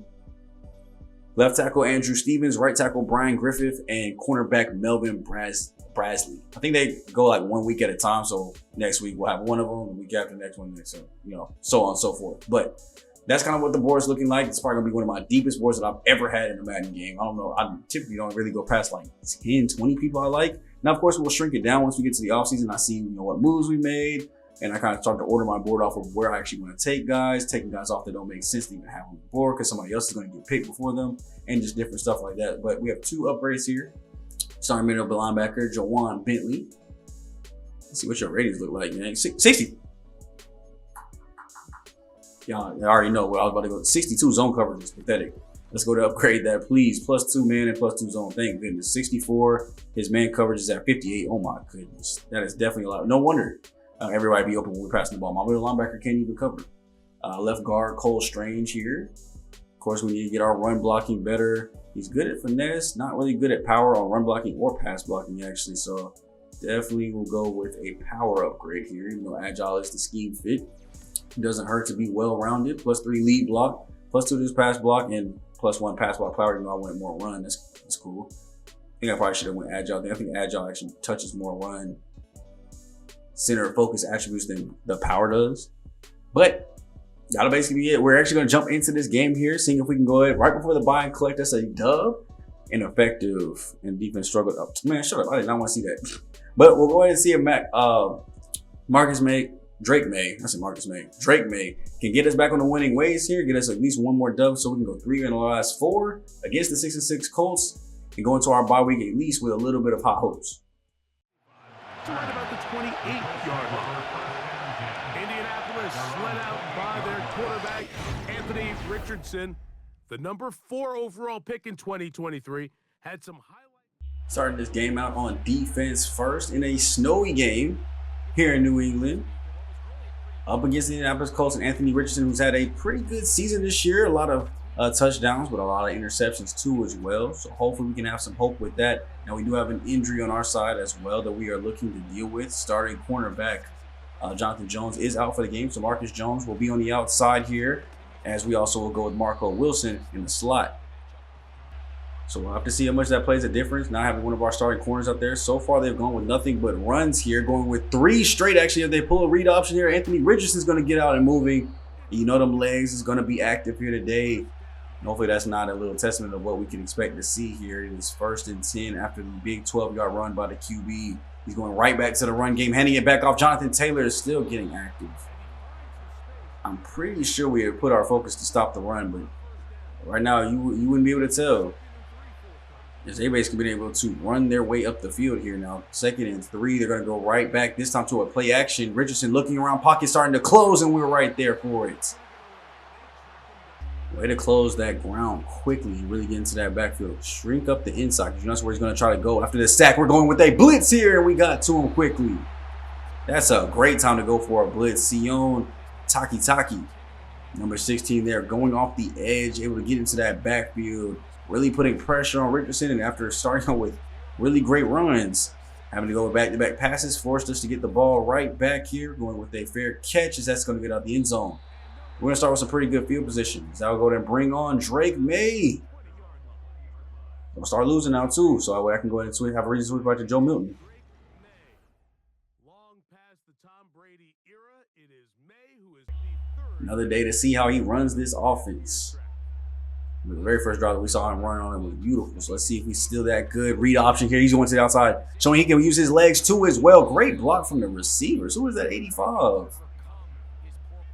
Left tackle, Andrew Stevens. Right tackle, Brian Griffith. And cornerback, Melvin Brasley. I think they go 1 week at a time. So next week we'll have one of them. The week after, next one next. So, so on and so forth. But that's kind of what the board is looking like. It's probably gonna be one of my deepest boards that I've ever had in a Madden game. I don't know. I typically don't really go past 10, 20 people I like. Now, of course, we'll shrink it down once we get to the offseason. I see, what moves we made. And I kind of start to order my board off of where I actually want to take guys, taking guys off that don't make sense to even have on the board because somebody else is going to get picked before them, and just different stuff like that. But we have 2 upgrades here. Starting middle linebacker, Jawan Bentley. Let's see what your ratings look like, man. 60. Y'all already know what I was about to go. 62 zone coverage is pathetic. Let's go to upgrade that, please. +2 man and +2 zone. Thank goodness. 64. His man coverage is at 58. Oh my goodness. That is definitely a lot. No wonder everybody be open when we're passing the ball. My middle linebacker can't even cover. Left guard, Cole Strange here. Of course, we need to get our run blocking better. He's good at finesse, not really good at power on run blocking or pass blocking, actually. So Definitely will go with a power upgrade here, even though agile is the scheme fit. It doesn't hurt to be well-rounded. +3 lead block, +2 this pass block, and +1 pass block power, even though I went more run. That's cool. I think I probably should have went agile. I think agile actually touches more run center focus attributes than the power does. But that'll basically be it. We're actually going to jump into this game here, seeing if we can go ahead right before the buy and collect us a dub. Ineffective and defense struggled up. Man, shut up. I did not want to see that. But we'll go ahead and see if Drake May can get us back on the winning ways here, get us at least one more dub so we can go 3 in the last 4 against the 6-6 Colts and go into our bye week at least with a little bit of high hopes. Right about the 28-yard line. Indianapolis led out by their quarterback, Anthony Richardson. The number 4 overall pick in 2023 had some highlights. Starting this game out on defense first in a snowy game here in New England. Up against the Indianapolis Colts and Anthony Richardson, who's had a pretty good season this year. A lot of touchdowns, but a lot of interceptions too as well. So hopefully we can have some hope with that. Now we do have an injury on our side as well that we are looking to deal with. Starting cornerback Jonathan Jones is out for the game. So Marcus Jones will be on the outside here, as we also will go with Marco Wilson in the slot. So we'll have to see how much that plays a difference, not having one of our starting corners up there. So far, they've gone with nothing but runs here, going with 3 straight. Actually, if they pull a read option here, Anthony Richardson's going to get out and moving. You know them legs is going to be active here today. And hopefully that's not a little testament of what we can expect to see here. It is 1st and 10 after the big 12-yard run by the QB. He's going right back to the run game, handing it back off. Jonathan Taylor is still getting active. I'm pretty sure we have put our focus to stop the run, but right now you wouldn't be able to tell. As they basically been able to run their way up the field here now. 2nd and 3, they're going to go right back, this time to a play action. Richardson looking around, pocket starting to close, and we're right there for it. Way to close that ground quickly and really get into that backfield. Shrink up the inside, because you know that's where he's going to try to go. After the sack, we're going with a blitz here, and we got to him quickly. That's a great time to go for a blitz. Sion Taki, number 16 there, going off the edge, able to get into that backfield. Really putting pressure on Richardson, and after starting with really great runs, having to go with back-to-back passes, forced us to get the ball right back here, going with a fair catch as that's going to get out the end zone. We're going to start with some pretty good field positions. Now we'll go ahead and bring on Drake May. I'm going to start losing now too, so I can go ahead and have a reason to switch back to Joe Milton. Long past the Tom Brady era, it is May who is the 3rd. Another day to see how he runs this offense. The very first drive that we saw him run on it was beautiful. So let's see if he's still that good. Read option here. He's going to the outside, showing he can use his legs too as well. Great block from the receivers. Who is that, 85?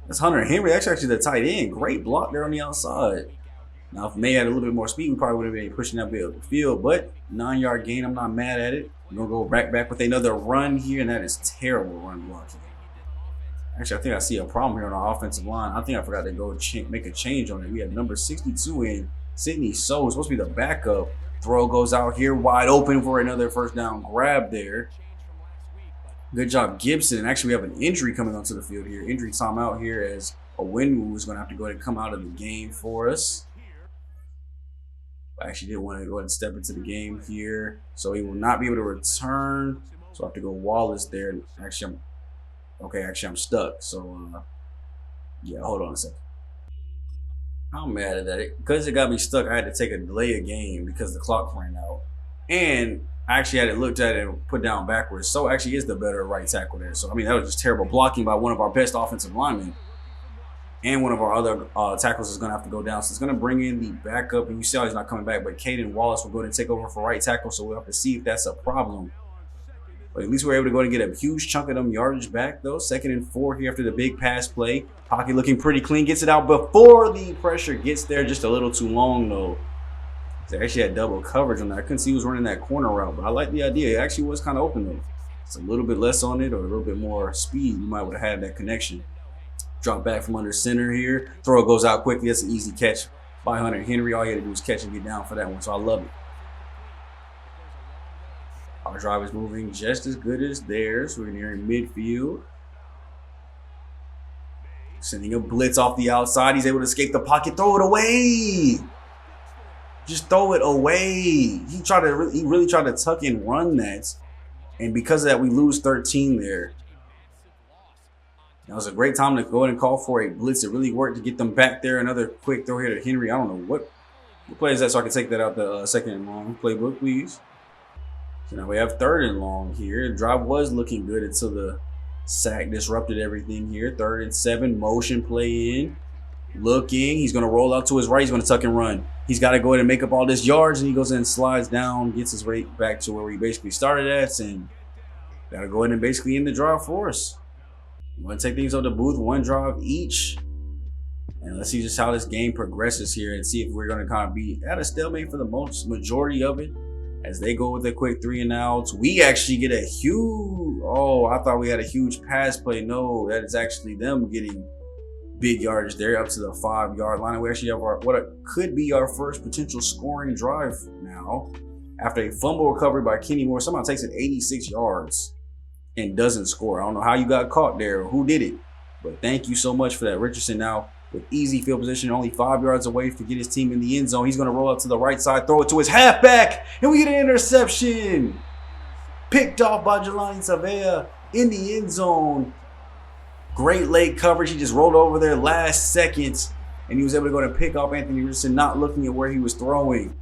That's Hunter Henry. That's actually the tight end. Great block there on the outside. Now, if May had a little bit more speed, we probably would have been pushing that bit up the field. But 9-yard gain, I'm not mad at it. We're going to go back with another run here, and that is terrible run blocking. Actually, I think I see a problem here on our offensive line. I think I forgot to go make a change on it. We have number 62 in. Sidney So is supposed to be the backup. Throw goes out here wide open for another first down grab there. Good job, Gibson. And actually, we have an injury coming onto the field here. Injury timeout here as Owenu is going to have to go ahead and come out of the game for us. I actually did want to go ahead and step into the game here. So he will not be able to return. So I have to go Wallace there. Actually, I'm stuck. So, yeah, hold on a second. I'm mad at that. Because it got me stuck, I had to take a delay of game because the clock ran out. And I actually had it looked at it and put down backwards. So actually is the better right tackle there. So, I mean, that was just terrible blocking by one of our best offensive linemen. And one of our other tackles is going to have to go down. So it's going to bring in the backup. And you see how he's not coming back. But Caden Wallace will go ahead and take over for right tackle. So we'll have to see if that's a problem. But at least we're able to go and get a huge chunk of them yardage back, though. 2nd and 4 here after the big pass play. Pocket looking pretty clean. Gets it out before the pressure gets there. Just a little too long, though. They actually had double coverage on that. I couldn't see who was running that corner route, but I like the idea. It actually was kind of open, though. It's a little bit less on it or a little bit more speed. You might would have had that connection. Drop back from under center here. Throw goes out quickly. That's an easy catch by Hunter Henry. All he had to do was catch and get down for that one, so I love it. Our drive is moving just as good as theirs. We're nearing midfield. Sending a blitz off the outside. He's able to escape the pocket. Throw it away. Just throw it away. He really tried to tuck and run that. And because of that, we lose 13 there. That was a great time to go ahead and call for a blitz. It really worked to get them back there. Another quick throw here to Henry. I don't know what play is that, so I can take that out the second and long playbook, please. So now we have third and long here. The drive was looking good until the sack disrupted everything here. 3rd and 7, motion play in. Looking, he's going to roll out to his right. He's going to tuck and run. He's got to go ahead and make up all this yards, and he goes in and slides down, gets his right back to where we basically started at, and got to go ahead and basically end the drive for us. We're going to take things on the booth, 1 drive each. And let's see just how this game progresses here and see if we're going to kind of be at a stalemate for the majority of it. As they go with a quick 3 and outs, we actually get a huge, I thought we had a huge pass play. No, that is actually them getting big yardage there up to the 5-yard line. And we actually have what could be our first potential scoring drive now. After a fumble recovery by Kenny Moore, somehow takes it 86 yards and doesn't score. I don't know how you got caught there or who did it, but thank you so much for that. Richardson now with easy field position, only 5 yards away to get his team in the end zone. He's going to roll up to the right side, throw it to his halfback, and we get an interception. Picked off by Jelani Savea in the end zone. Great late coverage. He just rolled over there last second, and he was able to go and pick off Anthony Richardson, not looking at where he was throwing.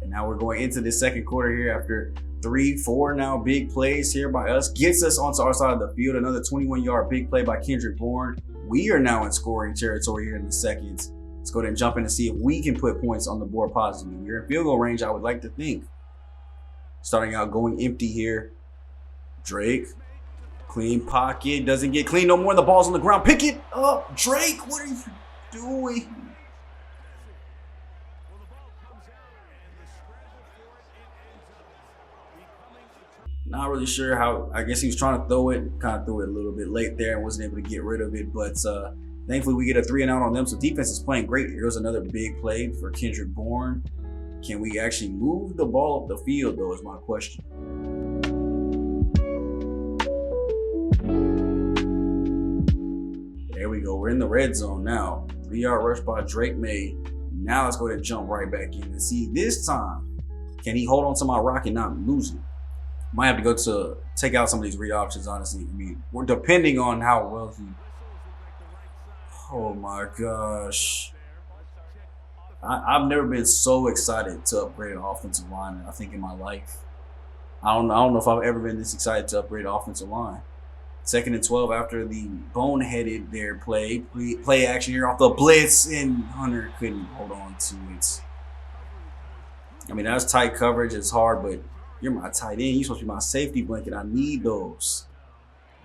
And now we're going into the second quarter here after 3-4 now big plays here by us. Gets us onto our side of the field. Another 21-yard big play by Kendrick Bourne. We are now in scoring territory here in the seconds. Let's go ahead and jump in and see if we can put points on the board positively. We're in field goal range, I would like to think. Starting out going empty here. Drake. Clean pocket. Doesn't get clean no more. The ball's on the ground. Pick it up. Drake, what are you doing? Not really sure how. I guess he was trying to throw it. Kind of threw it a little bit late there and wasn't able to get rid of it. But thankfully, we get a 3 and out on them. So defense is playing great. Here's another big play for Kendrick Bourne. Can we actually move the ball up the field, though, is my question. There we go. We're in the red zone now. 3-yard rush by Drake May. Now let's go ahead and jump right back in and see this time. Can he hold on to my rock and not lose it? Might have to go to take out some of these read options, honestly. I mean, we're depending on how well he... Oh my gosh. I've never been so excited to upgrade an offensive line, I think, in my life. I don't know if I've ever been this excited to upgrade an offensive line. 2nd and 12 after the boneheaded there play action here off the blitz, and Hunter couldn't hold on to it. I mean, that's tight coverage. It's hard, but you're my tight end. You're supposed to be my safety blanket. I need those.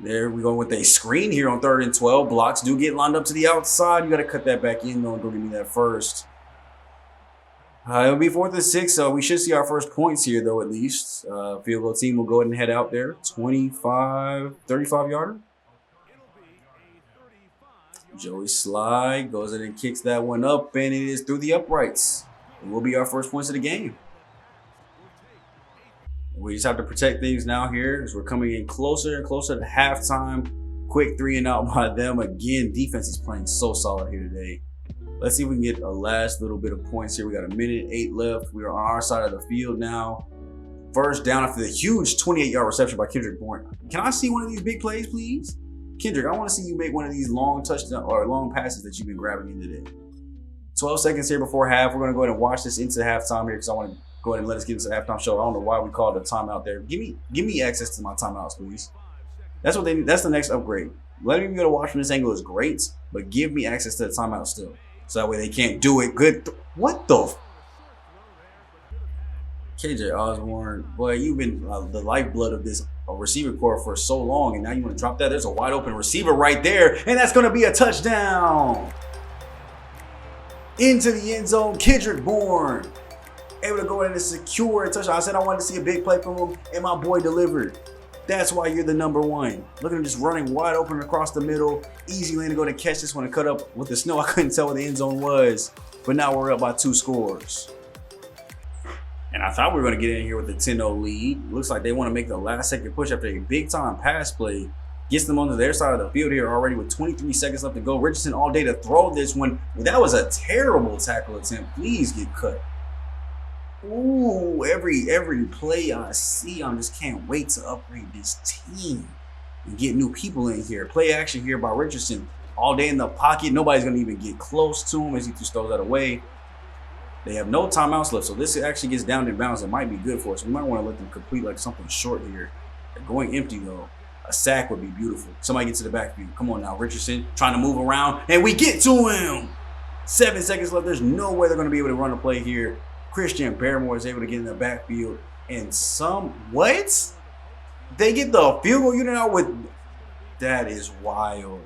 There we go with a screen here on 3rd and 12. Blocks do get lined up to the outside. You got to cut that back in, though, and go give me that first. It'll be 4th and 6, so we should see our first points here, though, at least. Field goal team will go ahead and head out there. 35-yarder. Joey Slide goes in and kicks that one up, and it is through the uprights. It will be our first points of the game. We just have to protect things now here as we're coming in closer and closer to halftime. Quick 3 and out by them. Again, defense is playing so solid here today. Let's see if we can get a last little bit of points here. We got 1:08 left. We are on our side of the field now. First down after the huge 28-yard reception by Kendrick Bourne. Can I see one of these big plays, please? Kendrick, I want to see you make one of these long touchdown or long passes that you've been grabbing in today. 12 seconds here before half. We're going to go ahead and watch this into halftime here because I want to go ahead and let us get into the halftime show. I don't know why we called a timeout there. Give me access to my timeouts, please. That's what they need. That's the next upgrade. Letting me be able to watch from this angle is great, but give me access to the timeout still. So that way they can't do it. Good. What the? KJ Osborne, boy, you've been the lifeblood of this receiver corps for so long, and now you want to drop that? There's a wide open receiver right there, and that's going to be a touchdown. Into the end zone, Kendrick Bourne. Able to go in and secure a touchdown. I said I wanted to see a big play from him, and my boy delivered. That's why you're the number one. Look at him just running wide open across the middle. Easy lane to go to catch this one and cut up with the snow. I couldn't tell where the end zone was, but now we're up by 2 scores. And I thought we were going to get in here with a 10-0 lead. Looks like they want to make the last second push after a big-time pass play. Gets them onto their side of the field here already with 23 seconds left to go. Richardson all day to throw this one. That was a terrible tackle attempt. Please get cut. Ooh, every play I see, I just can't wait to upgrade this team and get new people in here. Play action here by Richardson. All day in the pocket. Nobody's going to even get close to him as he just throws that away. They have no timeouts left, so this actually gets down in bounds. It might be good for us. We might want to let them complete like something short here. They're going empty, though. A sack would be beautiful. Somebody get to the backfield. Come on now, Richardson trying to move around, and we get to him. 7 seconds left. There's no way they're going to be able to run a play here. Christian Barrymore is able to get in the backfield, and what? They get the field goal unit out with. That is wild.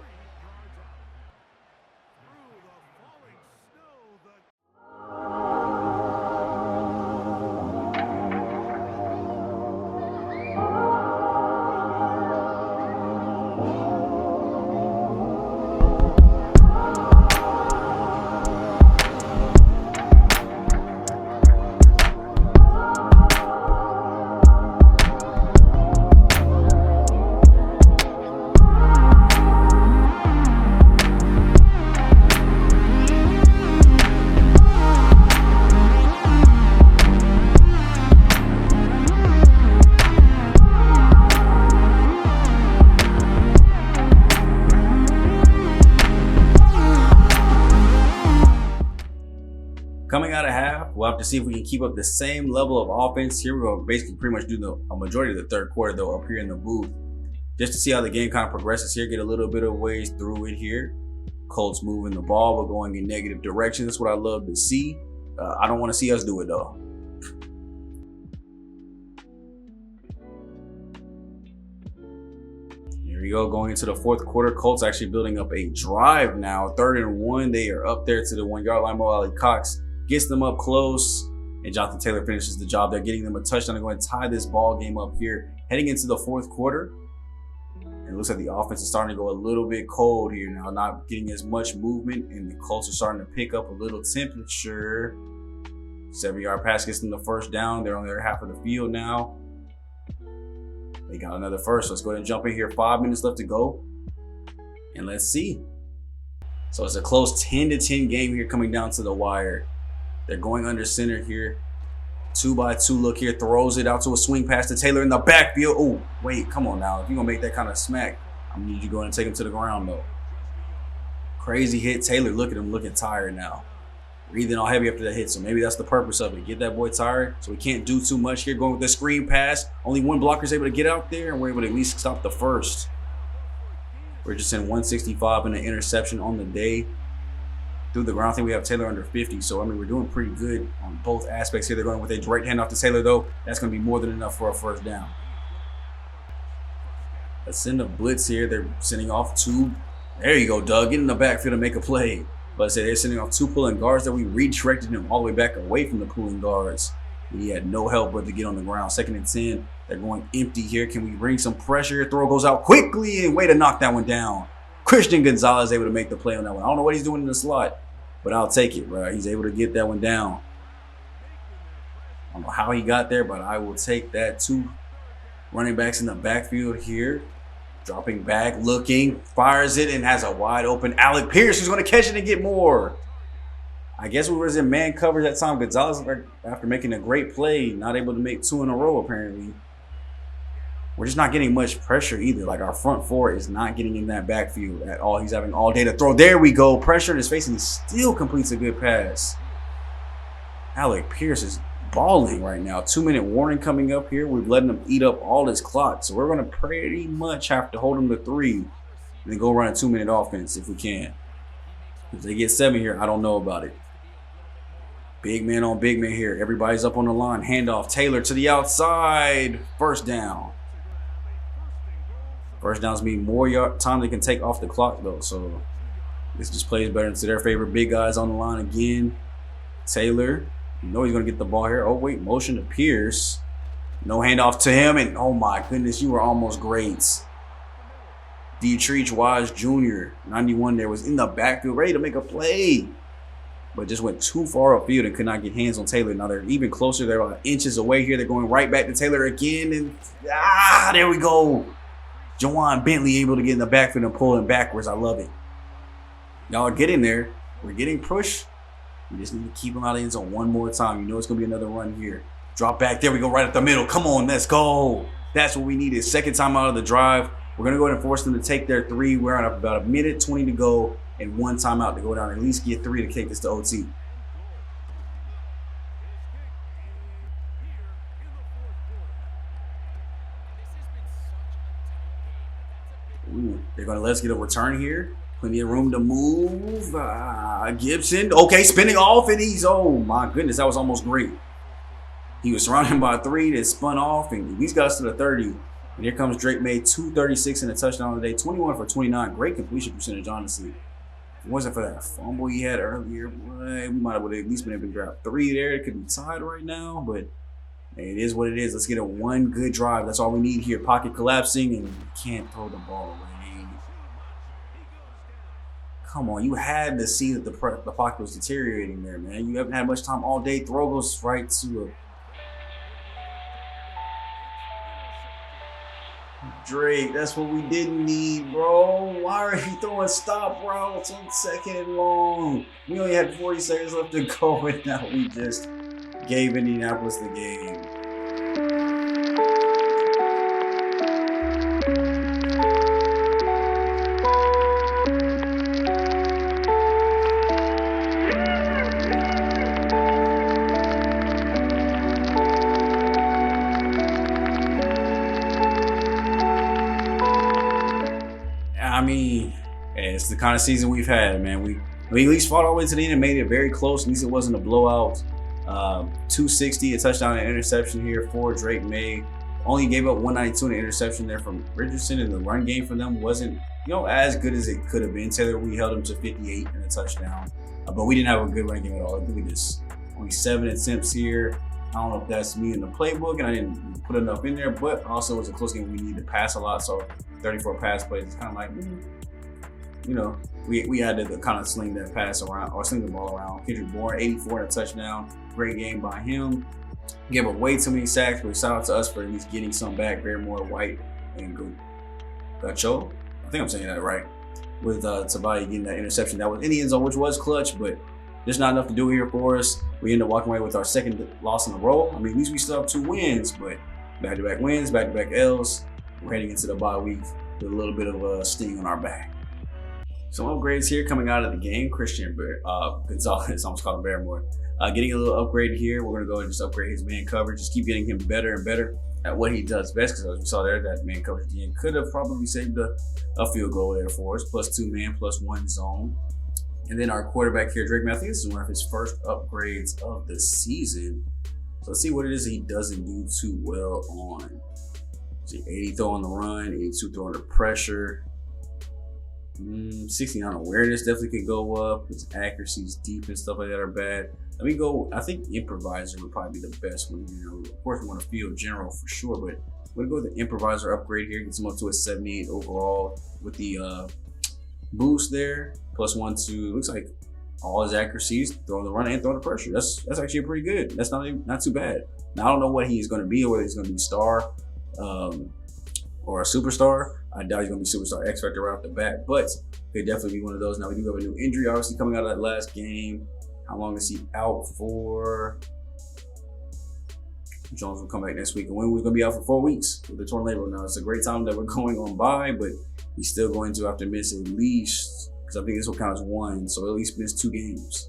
Coming out of half, we'll have to see if we can keep up the same level of offense. Here we're going to basically pretty much do a majority of the third quarter, though, up here in the booth. Just to see how the game kind of progresses here, get a little bit of ways through it here. Colts moving the ball, but going in negative direction. That's what I love to see. I don't want to see us do it, though. Here we go, going into the fourth quarter. Colts actually building up a drive now. 3rd and 1. They are up there to the 1-yard line. Mo Ali Cox gets them up close, and Jonathan Taylor finishes the job. They're getting them a touchdown. They're going to tie this ball game up here, heading into the fourth quarter. And it looks like the offense is starting to go a little bit cold here now, not getting as much movement, and the Colts are starting to pick up a little temperature. 7-yard pass gets them the first down. They're on their half of the field now. They got another first. Let's go ahead and jump in here. 5 minutes left to go, and let's see. So it's a close 10-10 game here coming down to the wire. They're going under center here. 2-by-2 look here. Throws it out to a swing pass to Taylor in the backfield. Oh, wait, come on now. If you're going to make that kind of smack, I'm going to need you to go ahead and take him to the ground, though. Crazy hit. Taylor, look at him looking tired now. Breathing all heavy after that hit, so maybe that's the purpose of it. Get that boy tired, so we can't do too much here. Going with the screen pass. Only one blocker is able to get out there, and we're able to at least stop the first. Richardson 165 and an interception on the day. Through the ground, I think we have Taylor under 50. So, I mean, we're doing pretty good on both aspects here. They're going with a direct handoff to Taylor, though. That's going to be more than enough for a first down. Let's send a blitz here. They're sending off 2. There you go, Doug. Get in the backfield to make a play. But I say they're sending off 2 pulling guards that we redirected him all the way back away from the pulling guards. He had no help but to get on the ground. 2nd and 10. They're going empty here. Can we bring some pressure? Throw goes out quickly, and way to knock that one down. Christian Gonzalez able to make the play on that one. I don't know what he's doing in the slot, but I'll take it, bro. He's able to get that one down. I don't know how he got there, but I will take that. 2 running backs in the backfield here. Dropping back, looking, fires it, and has a wide open Alec Pierce who's going to catch it and get more. I guess we was in man coverage that time. Gonzalez, after making a great play, not able to make 2 in a row apparently. We're just not getting much pressure either. Like, our front 4 is not getting in that backfield at all. He's having all day to throw. There we go. Pressure in his face, and he still completes a good pass. Alec Pierce is balling right now. 2-minute warning coming up here. We've letting him eat up all his clock. So we're going to pretty much have to hold him to 3 and then go run a 2-minute offense if we can. If they get 7 here, I don't know about it. Big man on big man here. Everybody's up on the line. Handoff. Taylor to the outside. First down. First downs mean more time they can take off the clock, though. So this just plays better into their favor. Big guys on the line again. Taylor. You know he's going to get the ball here. Oh, wait. Motion to Pierce. No handoff to him. And, oh, my goodness, you were almost great. Dietrich Wise Jr., 91 there, was in the backfield ready to make a play. But just went too far upfield and could not get hands on Taylor. Now they're even closer. They're about inches away here. They're going right back to Taylor again. And, there we go. Jawan Bentley able to get in the backfield and pull him backwards. I love it. Y'all are getting there. We're getting pushed. We just need to keep him out of the end zone one more time. You know it's going to be another run here. Drop back. There we go, right up the middle. Come on, let's go. That's what we needed. Second time out of the drive. We're going to go ahead and force them to take their 3. We're on about 1:20 to go and 1 timeout to go down and at least get 3 to take this to OT. Ooh, they're going to let us get a return here. Plenty of room to move. Gibson. Okay, spinning off, and he's, oh my goodness, that was almost great. He was surrounded by 3 that spun off, and these got us to the 30. And here comes Drake May, 236 and a touchdown today, 21 for 29. Great completion percentage, honestly. If it wasn't for that fumble he had earlier, boy, we might have at least been able to grab 3 there. It could be tied right now, but hey, it is what it is. Let's get a one good drive. That's all we need here. Pocket collapsing, and you can't throw the ball away. Come on, you had to see that the pocket was deteriorating there, man. You haven't had much time all day. Throw goes right to Drake. That's what we didn't need, bro. Why are you throwing stop routes on 2nd and long? We only had 40 seconds left to go, and now we just gave Indianapolis the game. I mean, it's the kind of season we've had, man. We at least fought all the way to the end and made it very close. At least it wasn't a blowout. 260, a touchdown and interception here for Drake May. Only gave up 192 and an interception there from Richardson, and the run game for them wasn't, as good as it could have been. Taylor, we held him to 58 and a touchdown, but we didn't have a good run game at all. Look at this, only 7 attempts here. I don't know if that's me in the playbook, and I didn't put enough in there, but also it was a close game. We need to pass a lot, so 34 pass plays. It's kind of like, we had to kind of sling that pass around, or sling the ball around. Kendrick Bourne, 84 and a touchdown. Great game by him. Gave up way too many sacks, but shout out to us for at least getting some back. Barrymore, White, and Gacho. I think I'm saying that right. With Tabati getting that interception that was in the end zone, which was clutch, but there's not enough to do here for us. We end up walking away with our 2nd loss in a row. I mean, at least we still have 2 wins, but back-to-back wins, back-to-back L's. We're heading into the bye week with a little bit of a sting on our back. Some upgrades here coming out of the game. Christian Gonzalez, almost called him Barrymore. Getting a little upgrade here. We're going to go and just upgrade his man coverage. Just keep getting him better and better at what he does best, because as we saw there, that man coverage again could have probably saved a field goal there for us. +2 man, +1 zone. And then our quarterback here, Drake May, I think this is one of his first upgrades of the season. So let's see what it is he doesn't do too well on. See, 80 throw on the run, 82 throw under pressure. 69 awareness definitely could go up. His accuracies, deep and stuff like that are bad. Let me go, I think improviser would probably be the best one. Of course we want to field general for sure, but we're going to go with the improviser upgrade here. Gets him up to a 78 overall with the boost there. +1 to, looks like all his accuracies, throwing the run and throwing the pressure. That's actually pretty good. That's not too bad. Now I don't know what he's going to be, or whether he's going to be star or a superstar. I doubt he's going to be superstar X Factor right off the bat, but could definitely be one of those. Now we do have a new injury, obviously coming out of that last game. How long is he out for? Jones will come back next week, and when we're going to be out for 4 weeks with the torn label. Now it's a great time that we're going on by, but he's still going to have to miss at least, because I think this will count as 1, so at least miss 2 games.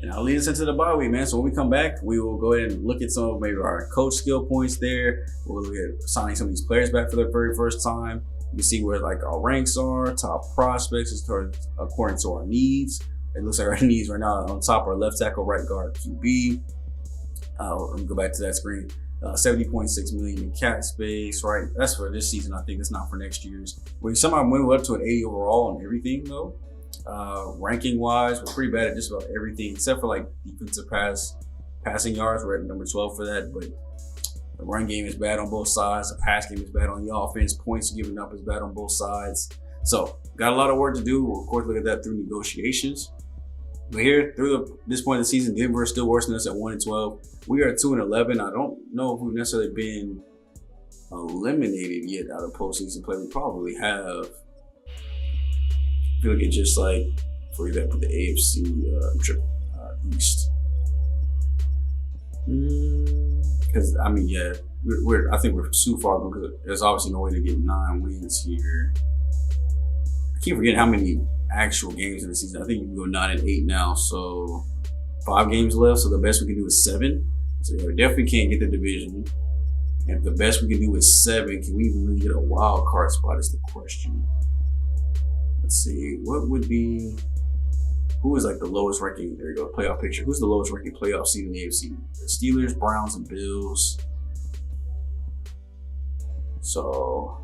And I'll lead us into the bye week, man. So when we come back, we will go ahead and look at some of maybe our coach skill points there. We'll look at signing some of these players back for their very first time. You can see where like our ranks are, top prospects according to our needs. It looks like our needs right now on top are left tackle, right guard, QB. Let me go back to that screen. 70.6 million in cap space, right? That's for this season. I think it's not for next year's. We somehow went up to an 80 overall on everything though. Ranking wise, we're pretty bad at just about everything except for like defensive passing yards. We're at number 12 for that, but the run game is bad on both sides. The pass game is bad on the offense. Points given up is bad on both sides. So got a lot of work to do. We'll of course look at that through negotiations. But here, through this point of the season, Denver is still worse than us at 1-12. We are 2-11. I don't know if we've necessarily been eliminated yet out of postseason play. We probably have. If you look at just like, for example, the AFC East. Because I mean, yeah, I think we're too far because there's obviously no way to get 9 wins here. I keep forgetting how many actual games in the season. I think you can go 9-8 now, so 5 games left. So the best we can do is 7. So yeah, we definitely can't get the division. And if the best we can do is 7, can we even really get a wild card spot is the question. Let's see, what would be, who is like the lowest ranking, there you go, playoff picture. Who's the lowest ranking playoff seed in the AFC? The Steelers, Browns, and Bills. So,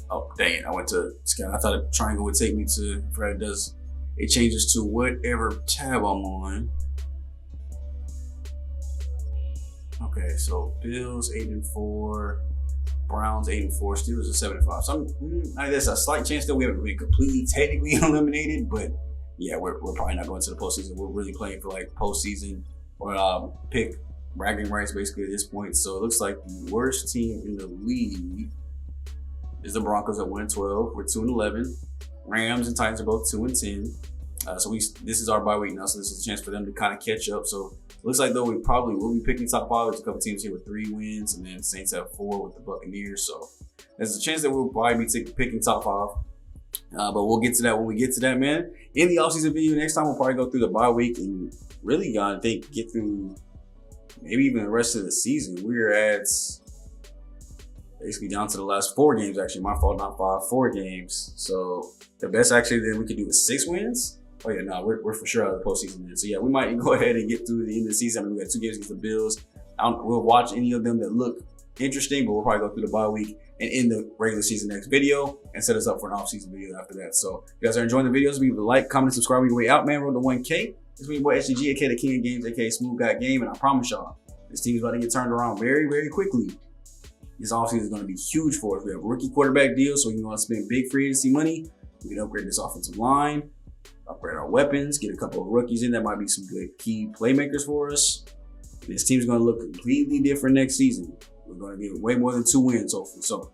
oh dang it, I went to scan. I thought a triangle would take me to, Fred does, it changes to whatever tab I'm on. Okay, so Bills 8-4, Browns 8-4, Steelers are 7-5. So there's a slight chance that we haven't been completely technically eliminated, but yeah, we're probably not going to the postseason. We're really playing for like postseason or pick bragging rights basically at this point. So it looks like the worst team in the league is the Broncos at 1-12. We're 2-11. Rams and Titans are both 2-10. So this is our bye week now, so this is a chance for them to kind of catch up. So it looks like though we probably will be picking top 5. There's a couple teams here with 3 wins, and then Saints have 4 with the Buccaneers. So there's a chance that we'll probably be picking top 5. But we'll get to that when we get to that, man. In the offseason video next time, we'll probably go through the bye week and really get through maybe even the rest of the season. We're at basically down to the last 4 games. Actually, my fault, not 5, 4 games. So the best actually that we could do is 6 wins. Oh yeah, no, we're for sure out of the postseason then. So yeah, we might go ahead and get through the end of the season. I mean, we got 2 games against the Bills. We'll watch any of them that look interesting, but we'll probably go through the bye week and end the regular season next video and set us up for an off-season video after that. So if you guys are enjoying the videos, leave a like, comment, and subscribe. We way out, man. Road to 1K. It's me, your boy SGG, aka the King of Games, aka SmooveGotGame, and I promise y'all, this team is about to get turned around very, very quickly. This offseason is going to be huge for us. We have rookie quarterback deals, so we can go and spend big free agency money. We can upgrade this offensive line, upgrade our weapons, get a couple of rookies in that might be some good key playmakers for us. And this team's going to look completely different next season. We're going to get way more than 2 wins, hopefully. So,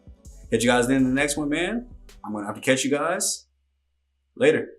catch you guys then in the next one, man. I'm going to have to catch you guys later.